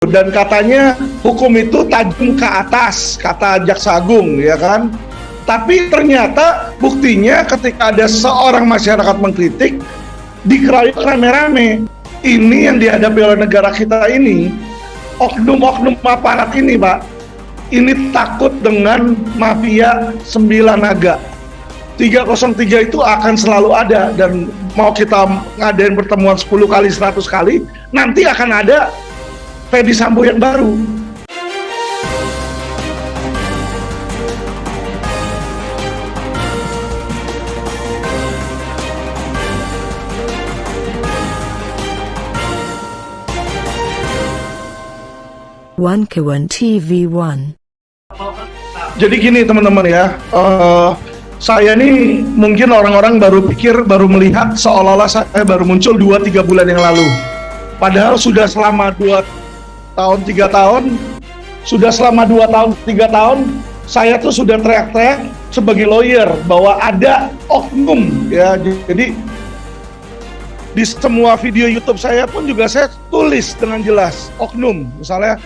Dan katanya hukum itu tajam ke atas, kata Jaksa Agung, ya kan? Tapi ternyata buktinya ketika ada seorang masyarakat mengkritik, dikeroyok rame-rame. Ini yang dihadapi oleh negara kita ini, oknum-oknum aparat ini, Pak. Ini takut dengan mafia 9 naga. 303 itu akan selalu ada, dan mau kita ngadain pertemuan 10 kali, 100 kali, nanti akan ada Ferdy Sambo yang baru. One Kawan TV One. Jadi gini teman-teman ya, saya nih mungkin orang-orang baru melihat seolah-olah saya baru muncul 2-3 bulan yang lalu. Padahal sudah selama 2 tahun 3 tahun, sudah selama 2 tahun 3 tahun, saya tuh sudah teriak-teriak sebagai lawyer bahwa ada oknum ya. Jadi di semua video YouTube saya pun juga saya tulis dengan jelas oknum. Misalnya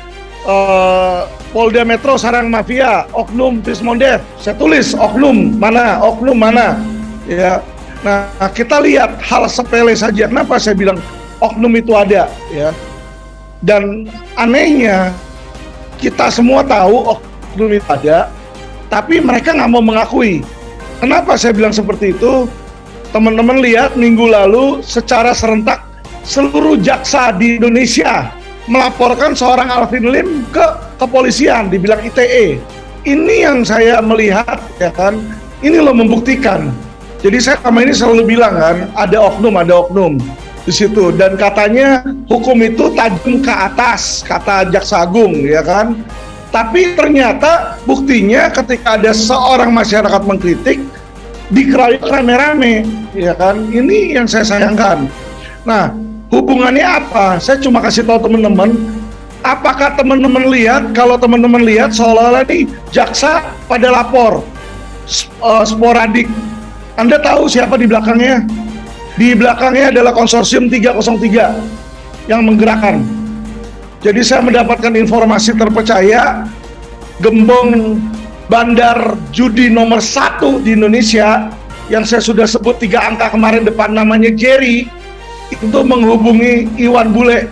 Polda Metro sarang mafia, oknum Prismondev, saya tulis oknum mana ya. Nah, kita lihat hal sepele saja, kenapa saya bilang oknum itu ada ya. Dan anehnya kita semua tahu oknum itu ada, tapi mereka nggak mau mengakui. Kenapa saya bilang seperti itu? Teman-teman lihat minggu lalu secara serentak seluruh jaksa di Indonesia melaporkan seorang Alvin Lim ke kepolisian, dibilang ITE. Ini yang saya melihat ya kan, ini loh membuktikan. Jadi saya sama ini selalu bilang kan, ada oknum di situ, dan katanya hukum itu tajam ke atas, kata Jaksa Agung, ya kan? Tapi ternyata buktinya ketika ada seorang masyarakat mengkritik, dikeroyok rame-rame, ya kan? Ini yang saya sayangkan. Nah, hubungannya apa? Saya cuma kasih tahu teman-teman. Apakah teman-teman lihat? Kalau teman-teman lihat seolah-olah nih jaksa pada lapor sporadik. Anda tahu siapa di belakangnya? Di belakangnya adalah konsorsium 303 yang menggerakkan. Jadi saya mendapatkan informasi terpercaya, gembong bandar judi nomor 1 di Indonesia yang saya sudah sebut 3 angka kemarin depan namanya Jerry, itu menghubungi Iwan Bule,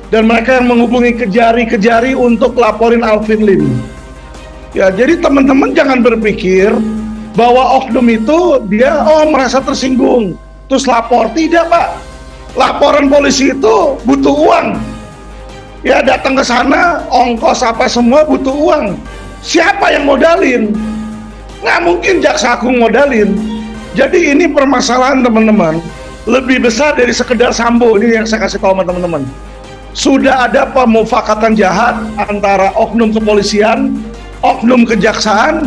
dan mereka yang menghubungi Kejari untuk laporin Alvin Lim. Ya, jadi teman-teman jangan berpikir bahwa oknum itu dia merasa tersinggung terus lapor. Tidak, Pak. Laporan polisi itu butuh uang. Ya, datang ke sana, ongkos apa semua butuh uang. Siapa yang modalin? Nggak mungkin Jaksa Agung modalin. Jadi ini permasalahan teman-teman lebih besar dari sekedar Sambo. Ini yang saya kasih tahu sama teman-teman. Sudah ada pemufakatan jahat antara oknum kepolisian, oknum kejaksaan,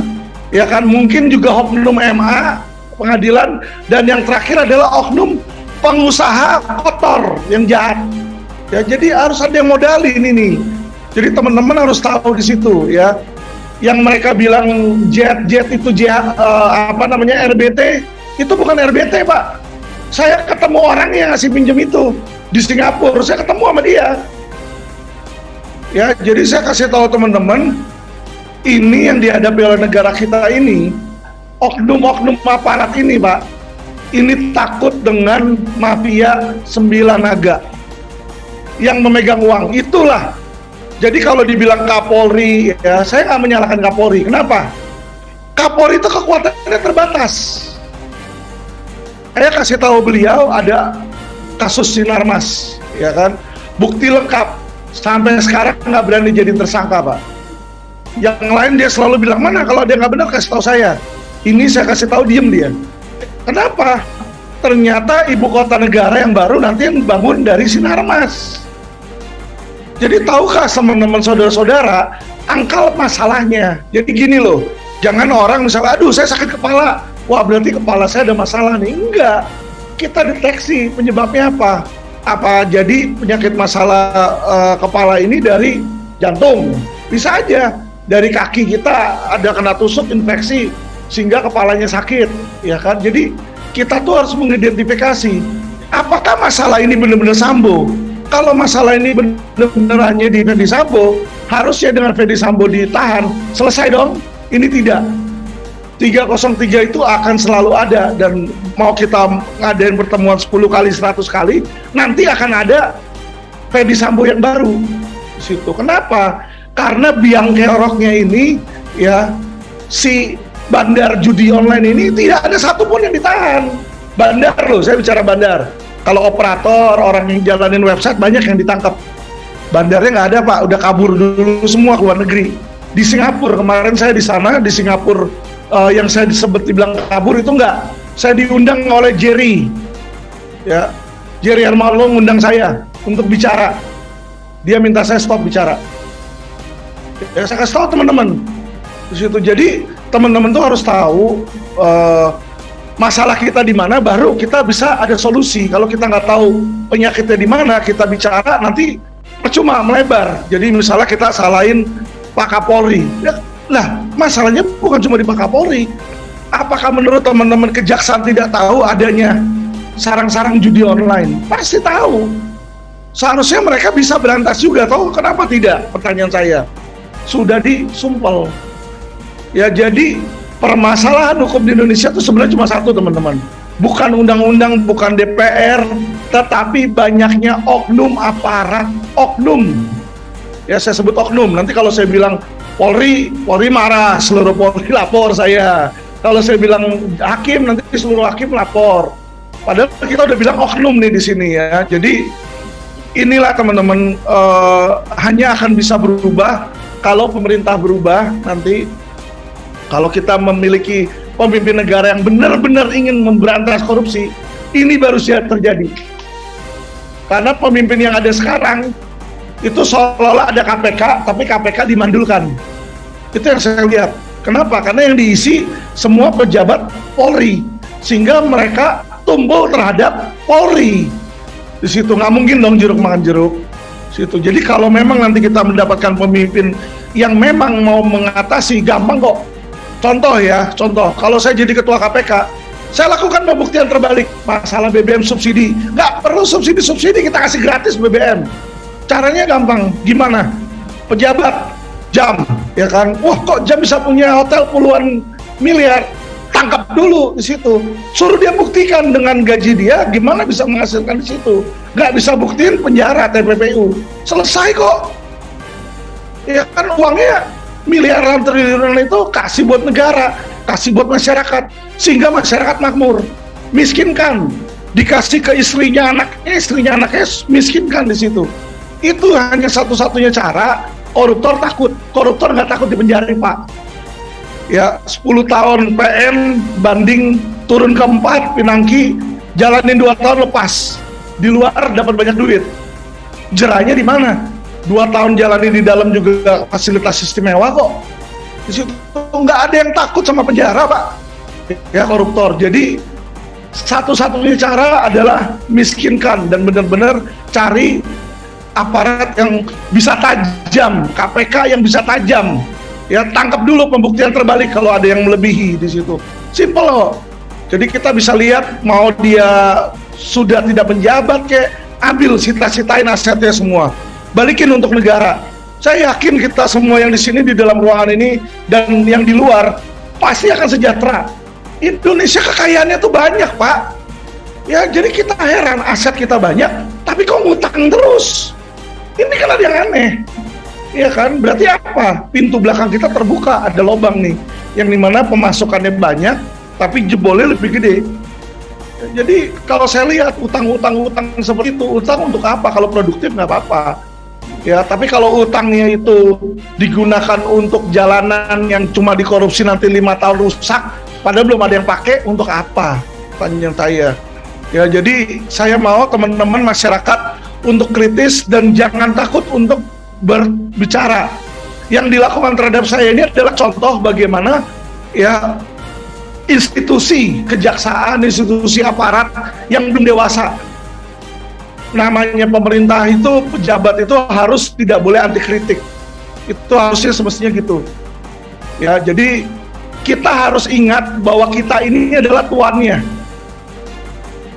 ya kan, mungkin juga oknum MA, pengadilan, dan yang terakhir adalah oknum pengusaha kotor yang jahat. Ya, jadi harus ada yang modalin ini. Jadi teman-teman harus tahu di situ ya. Yang mereka bilang jet itu RBT, itu bukan RBT, Pak. Saya ketemu orang yang ngasih pinjam itu di Singapura, saya ketemu sama dia. Ya, jadi saya kasih tahu teman-teman, ini yang dihadapi oleh negara kita ini, oknum-oknum aparat ini, Pak. Ini takut dengan mafia 9 naga yang memegang uang. Itulah. Jadi kalau dibilang Kapolri, ya saya nggak menyalahkan Kapolri. Kenapa? Kapolri itu kekuatannya terbatas. Saya kasih tahu beliau ada kasus Sinarmas, ya kan? Bukti lengkap. Sampai sekarang nggak berani jadi tersangka, Pak. Yang lain dia selalu bilang, mana kalau dia nggak benar kasih tahu saya. Ini saya kasih tahu, diem dia. Kenapa? Ternyata ibu kota negara yang baru nanti yang bangun dari Sinarmas. Jadi tahukah teman-teman saudara-saudara angkal masalahnya? Jadi gini loh, jangan orang misalnya, aduh saya sakit kepala, wah berarti kepala saya ada masalah nih. Enggak, kita deteksi penyebabnya apa. Apa jadi penyakit masalah kepala ini dari jantung? Bisa aja dari kaki kita ada kena tusuk infeksi sehingga kepalanya sakit, ya kan? Jadi kita tuh harus mengidentifikasi apakah masalah ini benar-benar Sambo. kalau masalah ini benar-benar hanya di Ferdy Sambo, harusnya dengan Ferdy Sambo ditahan, selesai dong. Ini tidak. 303 itu akan selalu ada, dan mau kita ngadain pertemuan 10 kali, 100 kali, nanti akan ada Ferdy Sambo yang baru di situ. Kenapa? Karena biang keroknya ini, ya, si bandar judi online ini tidak ada satupun yang ditahan. Bandar loh, saya bicara bandar. Kalau operator, orang yang jalanin website banyak yang ditangkap. Bandarnya nggak ada Pak, udah kabur dulu semua ke luar negeri. Di Singapura, kemarin saya di sana, di Singapura, yang saya disebut dibilang kabur itu nggak. Saya diundang oleh Jerry, ya, Jerry Hermalo ngundang saya untuk bicara. Dia minta saya stop bicara. Ya saya kasih tahu teman-teman di situ. Jadi teman-teman tuh harus tahu masalah kita di mana, baru kita bisa ada solusi. Kalau kita nggak tahu penyakitnya di mana, kita bicara nanti percuma, melebar. Jadi misalnya kita salahin Pak Kapolri, ya, lah masalahnya bukan cuma di Pak Kapolri. Apakah menurut teman-teman kejaksaan tidak tahu adanya sarang-sarang judi online? Pasti tahu. Seharusnya mereka bisa berantas juga, tahu kenapa tidak? Pertanyaan saya sudah disumpel. Ya, jadi permasalahan hukum di Indonesia itu sebenarnya cuma satu, teman-teman. Bukan undang-undang, bukan DPR, tetapi banyaknya oknum aparat, oknum. Ya, saya sebut oknum. Nanti kalau saya bilang Polri marah, seluruh Polri lapor saya. Kalau saya bilang hakim, nanti seluruh hakim lapor. Padahal kita udah bilang oknum nih di sini ya. Jadi inilah teman-teman, hanya akan bisa berubah kalau pemerintah berubah nanti. Kalau kita memiliki pemimpin negara yang benar-benar ingin memberantas korupsi, ini baru siap terjadi. Karena pemimpin yang ada sekarang itu seolah-olah ada KPK, tapi KPK dimandulkan. Itu yang saya lihat. Kenapa? Karena yang diisi semua pejabat Polri, sehingga mereka tumbuh terhadap Polri. Di situ nggak mungkin dong jeruk makan jeruk. Situ. Jadi kalau memang nanti kita mendapatkan pemimpin yang memang mau mengatasi, gampang kok. Contoh ya, kalau saya jadi ketua KPK, saya lakukan pembuktian terbalik masalah BBM subsidi. Nggak perlu subsidi, kita kasih gratis BBM. Caranya gampang, gimana? Pejabat, jam, ya kan? Wah, kok jam bisa punya hotel puluhan miliar? Tangkap dulu di situ. Suruh dia buktikan dengan gaji dia, gimana bisa menghasilkan di situ. Nggak bisa buktiin, penjara, TPPU. Selesai kok. Ya kan, uangnya miliaran triliunan itu kasih buat negara, kasih buat masyarakat, sehingga masyarakat makmur. Miskinkan, dikasih ke istrinya anaknya miskinkan di situ. Itu hanya satu-satunya cara. Koruptor takut, koruptor nggak takut dipenjara Pak. Ya, 10 tahun PN, banding turun ke 4, Pinangki, jalanin 2 tahun lepas. Di luar dapat banyak duit. Jerahnya di mana? 2 tahun jalani di dalam juga fasilitas istimewa kok. Di situ nggak ada yang takut sama penjara Pak. Ya, koruptor. Jadi satu-satunya cara adalah miskinkan dan benar-benar cari aparat yang bisa tajam, KPK yang bisa tajam. Ya, tangkap dulu, pembuktian terbalik kalau ada yang melebihi di situ. Simple loh. Jadi kita bisa lihat, mau dia sudah tidak menjabat kayak, ambil sita-sitain asetnya semua, balikin untuk negara. Saya yakin kita semua yang di sini di dalam ruangan ini dan yang di luar pasti akan sejahtera. Indonesia kekayaannya tuh banyak Pak. Ya, jadi kita heran, aset kita banyak, tapi kok ngutang terus? Ini kan ada yang aneh. Ya kan, berarti apa? Pintu belakang kita terbuka, ada lubang nih, yang dimana pemasukannya banyak, tapi jebolnya lebih gede. Jadi kalau saya lihat utang seperti itu, utang untuk apa? Kalau produktif nggak apa-apa. Ya, tapi kalau utangnya itu digunakan untuk jalanan yang cuma dikorupsi nanti 5 tahun rusak, padahal belum ada yang pakai, untuk apa? Pertanyaan saya. Ya, jadi saya mau teman-teman masyarakat untuk kritis dan jangan takut untuk berbicara. Yang dilakukan terhadap saya ini adalah contoh bagaimana ya institusi kejaksaan, institusi aparat yang belum dewasa. Namanya pemerintah itu, pejabat itu harus tidak boleh anti kritik. Itu harusnya semestinya gitu. Ya, jadi kita harus ingat bahwa kita ini adalah tuannya.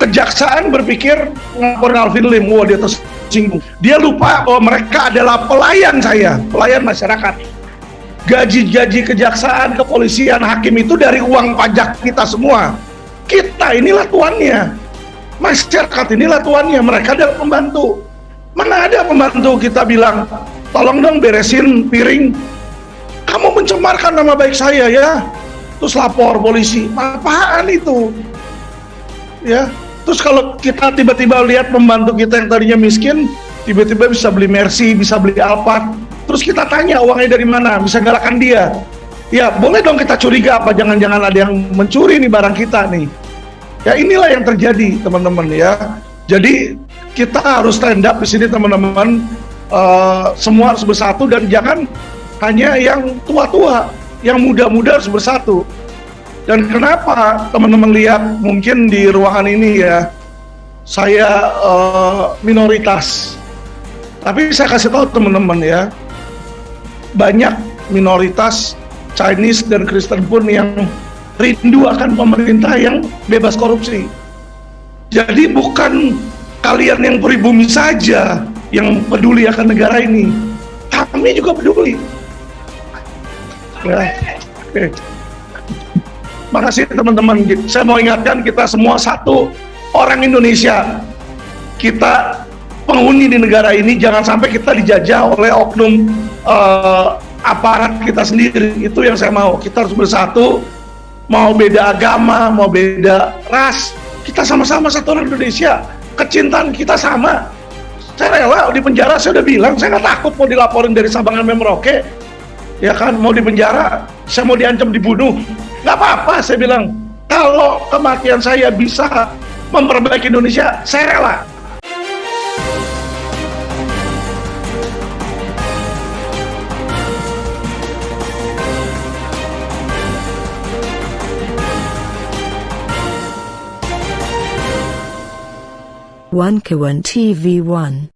Kejaksaan berpikir ngapain Alvin Lim, wah dia tersinggung. Dia lupa bahwa mereka adalah pelayan saya, pelayan masyarakat. Gaji-gaji kejaksaan, kepolisian, hakim itu dari uang pajak kita semua. Kita inilah tuannya. Masyarakat inilah tuannya, mereka adalah pembantu. Mana ada pembantu kita bilang, tolong dong beresin piring. Kamu mencemarkan nama baik saya ya. Terus lapor polisi. Apaan itu? Ya. Terus kalau kita tiba-tiba lihat pembantu kita yang tadinya miskin, tiba-tiba bisa beli Mercy, bisa beli Alphard. Terus kita tanya uangnya dari mana, bisa galakan dia. Ya boleh dong kita curiga apa jangan-jangan ada yang mencuri nih barang kita nih. Ya inilah yang terjadi teman-teman ya. Jadi kita harus stand up di sini teman-teman. Semua harus bersatu dan jangan hanya yang tua-tua, yang muda-muda harus bersatu. Dan kenapa teman-teman lihat mungkin di ruangan ini ya, saya minoritas. Tapi saya kasih tahu teman-teman ya, banyak minoritas Chinese dan Kristen pun yang rindu akan pemerintah yang bebas korupsi. Jadi bukan kalian yang pribumi saja yang peduli akan negara ini, kami juga peduli. Ya, oke. Makasih teman-teman. Saya mau ingatkan kita semua satu orang Indonesia. Kita penghuni di negara ini, jangan sampai kita dijajah oleh oknum aparat kita sendiri. Itu yang saya mau. Kita harus bersatu. Mau beda agama, mau beda ras, kita sama-sama satu orang Indonesia. Kecintaan kita sama. Saya rela di penjara, saya udah bilang, saya nggak takut mau dilaporin dari Sabang sampai Merauke. Ya kan, mau di penjara, saya mau diancam dibunuh, nggak apa-apa. Saya bilang, kalau kematian saya bisa memperbaiki Indonesia, saya rela. One Kawan TV 1